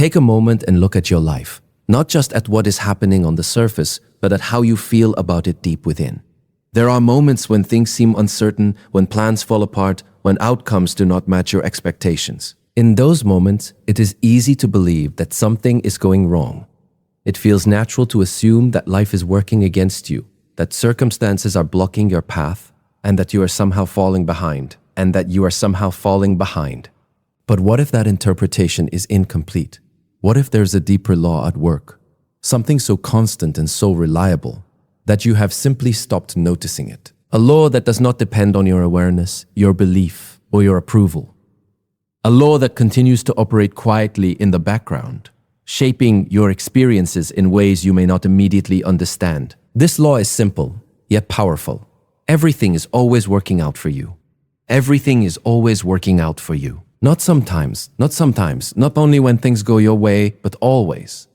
Take a moment and look at your life, not just at what is happening on the surface, but at how you feel about it deep within. There are moments when things seem uncertain, when plans fall apart, when outcomes do not match your expectations. In those moments, it is easy to believe that something is going wrong. It feels natural to assume that life is working against you, that circumstances are blocking your path, and that you are somehow falling behind, But what if that interpretation is incomplete? What if there's a deeper law at work? Something so constant and so reliable that you have simply stopped noticing it. A law that does not depend on your awareness, your belief, or your approval. A law that continues to operate quietly in the background, shaping your experiences in ways you may not immediately understand. This law is simple, yet powerful. Everything is always working out for you. Everything is always working out for you. Not sometimes, not only when things go your way, but always.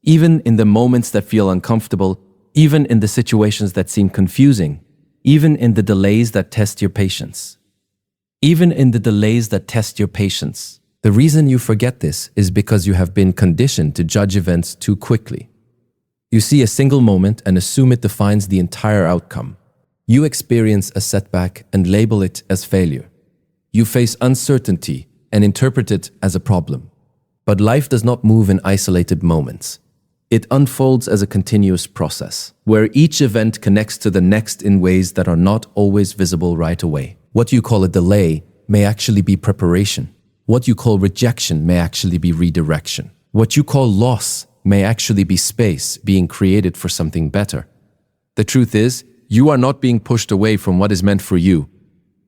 Even in the moments that feel uncomfortable, even in the situations that seem confusing, even in the delays that test your patience. The reason you forget this is because you have been conditioned to judge events too quickly. You see a single moment and assume it defines the entire outcome. You experience a setback and label it as failure. You face uncertainty and interpret it as a problem. But life does not move in isolated moments. It unfolds as a continuous process, where each event connects to the next in ways that are not always visible right away. What you call a delay may actually be preparation. What you call rejection may actually be redirection. What you call loss may actually be space being created for something better. The truth is, you are not being pushed away from what is meant for you.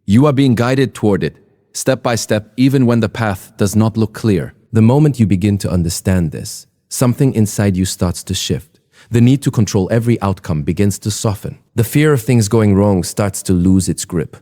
You are being guided toward it, step by step, even when the path does not look clear. The moment you begin to understand this, something inside you starts to shift. The need to control every outcome begins to soften. The fear of things going wrong starts to lose its grip.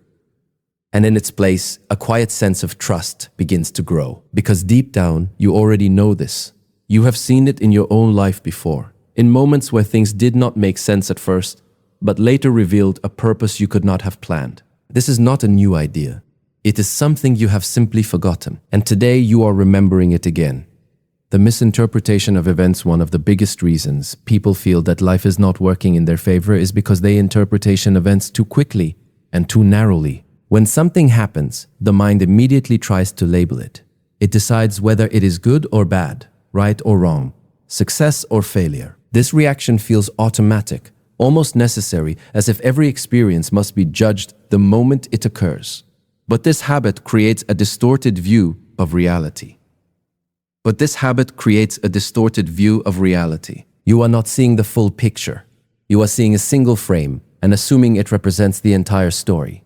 And in its place, a quiet sense of trust begins to grow. Because deep down, you already know this. You have seen it in your own life before. In moments where things did not make sense at first, but later revealed a purpose you could not have planned. This is not a new idea. It is something you have simply forgotten. And today you are remembering it again. The misinterpretation of events, one of the biggest reasons people feel that life is not working in their favor, is because they interpret events too quickly and too narrowly. When something happens, the mind immediately tries to label it. It decides whether it is good or bad, right or wrong, success or failure. This reaction feels automatic, almost necessary, as if every experience must be judged the moment it occurs. But this habit creates a distorted view of reality. You are not seeing the full picture. You are seeing a single frame and assuming it represents the entire story.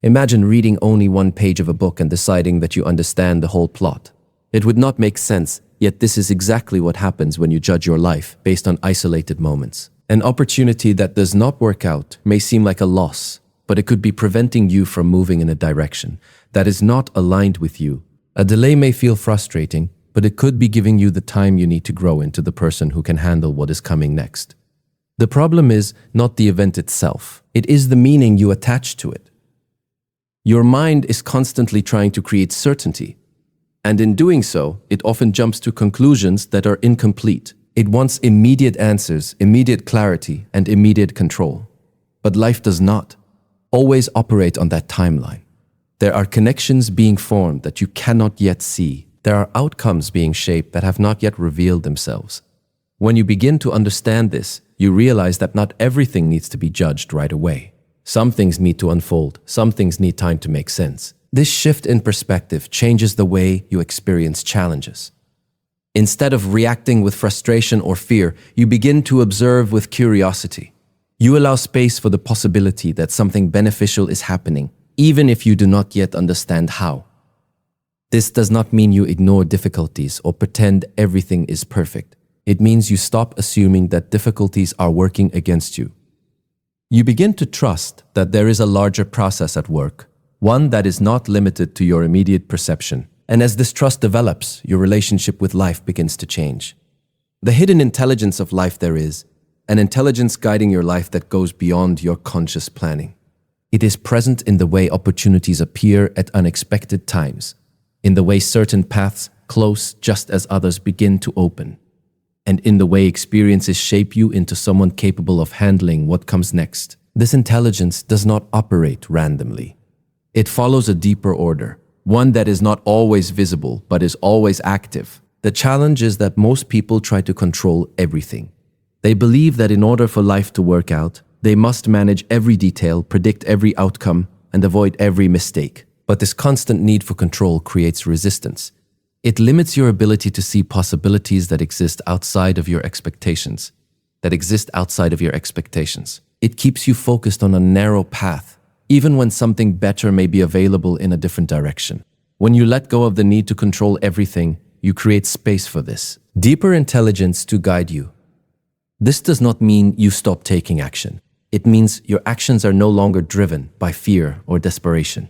Imagine reading only one page of a book and deciding that you understand the whole plot. It would not make sense, yet this is exactly what happens when you judge your life based on isolated moments. An opportunity that does not work out may seem like a loss, but it could be preventing you from moving in a direction that is not aligned with you. A delay may feel frustrating, but it could be giving you the time you need to grow into the person who can handle what is coming next. The problem is not the event itself. It is the meaning you attach to it. Your mind is constantly trying to create certainty, and in doing so, it often jumps to conclusions that are incomplete. It wants immediate answers, immediate clarity, and immediate control. But life does not always operate on that timeline. There are connections being formed that you cannot yet see. There are outcomes being shaped that have not yet revealed themselves. When you begin to understand this, you realize that not everything needs to be judged right away. Some things need to unfold. Some things need time to make sense. This shift in perspective changes the way you experience challenges. Instead of reacting with frustration or fear, you begin to observe with curiosity. You allow space for the possibility that something beneficial is happening, even if you do not yet understand how. This does not mean you ignore difficulties or pretend everything is perfect. It means you stop assuming that difficulties are working against you. You begin to trust that there is a larger process at work, one that is not limited to your immediate perception. And as this trust develops, your relationship with life begins to change. The hidden intelligence of life there is, an intelligence guiding your life that goes beyond your conscious planning. It is present in the way opportunities appear at unexpected times, in the way certain paths close just as others begin to open, and in the way experiences shape you into someone capable of handling what comes next. This intelligence does not operate randomly. It follows a deeper order, one that is not always visible but is always active. The challenge is that most people try to control everything. They believe that in order for life to work out, they must manage every detail, predict every outcome, and avoid every mistake. But this constant need for control creates resistance. It limits your ability to see possibilities that exist outside of your expectations. It keeps you focused on a narrow path, even when something better may be available in a different direction. When you let go of the need to control everything, you create space for this deeper intelligence to guide you. This does not mean you stop taking action. It means your actions are no longer driven by fear or desperation.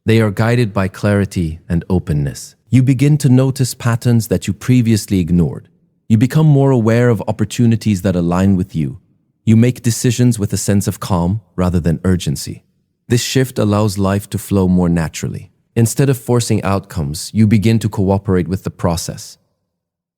They are guided by clarity and openness. You begin to notice patterns that you previously ignored. You become more aware of opportunities that align with you. You make decisions with a sense of calm rather than urgency. This shift allows life to flow more naturally. Instead of forcing outcomes, you begin to cooperate with the process.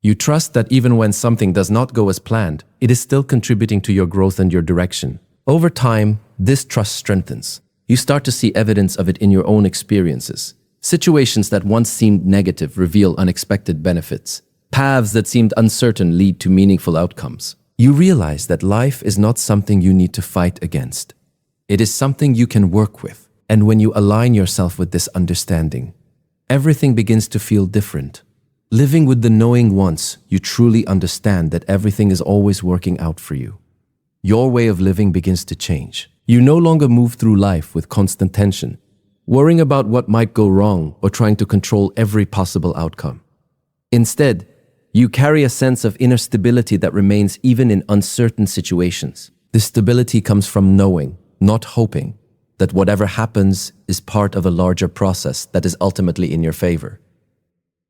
You trust that even when something does not go as planned, it is still contributing to your growth and your direction. Over time, this trust strengthens. You start to see evidence of it in your own experiences. Situations that once seemed negative reveal unexpected benefits. Paths that seemed uncertain lead to meaningful outcomes. You realize that life is not something you need to fight against. It is something you can work with. And when you align yourself with this understanding, everything begins to feel different. Living with the knowing once you truly understand that everything is always working out for you, your way of living begins to change. You no longer move through life with constant tension, worrying about what might go wrong or trying to control every possible outcome. Instead, you carry a sense of inner stability that remains even in uncertain situations. This stability comes from knowing, not hoping, that whatever happens is part of a larger process that is ultimately in your favor.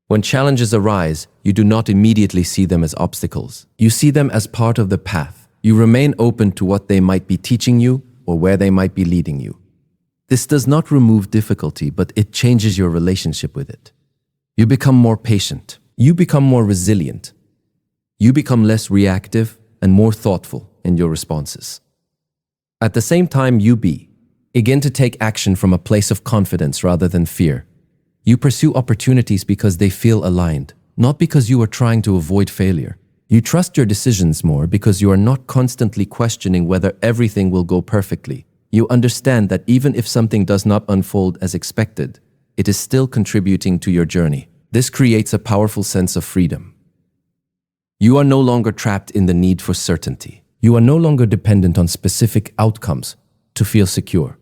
When challenges arise, you do not immediately see them as obstacles. You see them as part of the path. You remain open to what they might be teaching you or where they might be leading you. This does not remove difficulty, but it changes your relationship with it. You become more patient. You become more resilient. You become less reactive and more thoughtful in your responses. At the same time, you begin to take action from a place of confidence rather than fear. You pursue opportunities because they feel aligned, not because you are trying to avoid failure. You trust your decisions more because you are not constantly questioning whether everything will go perfectly. You understand that even if something does not unfold as expected, it is still contributing to your journey. This creates a powerful sense of freedom. You are no longer trapped in the need for certainty. You are no longer dependent on specific outcomes to feel secure.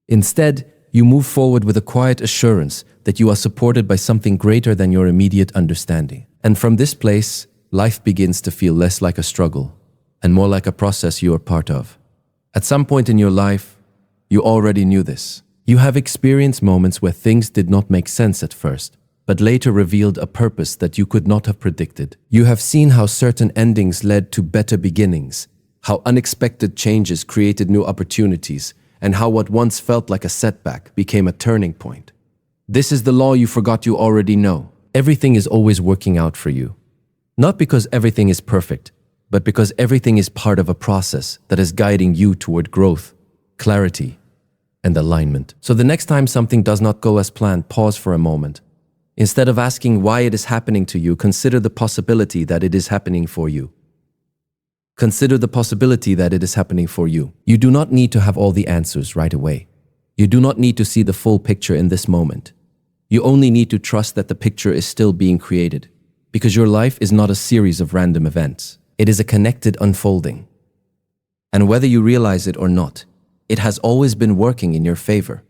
Instead, you move forward with a quiet assurance that you are supported by something greater than your immediate understanding. And from this place, life begins to feel less like a struggle and more like a process you are part of. At some point in your life, you already knew this. You have experienced moments where things did not make sense at first, but later revealed a purpose that you could not have predicted. You have seen how certain endings led to better beginnings, how unexpected changes created new opportunities, and how what once felt like a setback became a turning point. This is the law you forgot you already know. Everything is always working out for you. Not because everything is perfect, but because everything is part of a process that is guiding you toward growth, clarity, and alignment. So the next time something does not go as planned, pause for a moment. Instead of asking why it is happening to you, consider the possibility that it is happening for you. Consider the possibility that it is happening for you. You do not need to have all the answers right away. You do not need to see the full picture in this moment. You only need to trust that the picture is still being created, because your life is not a series of random events. It is a connected unfolding. And whether you realize it or not, it has always been working in your favor.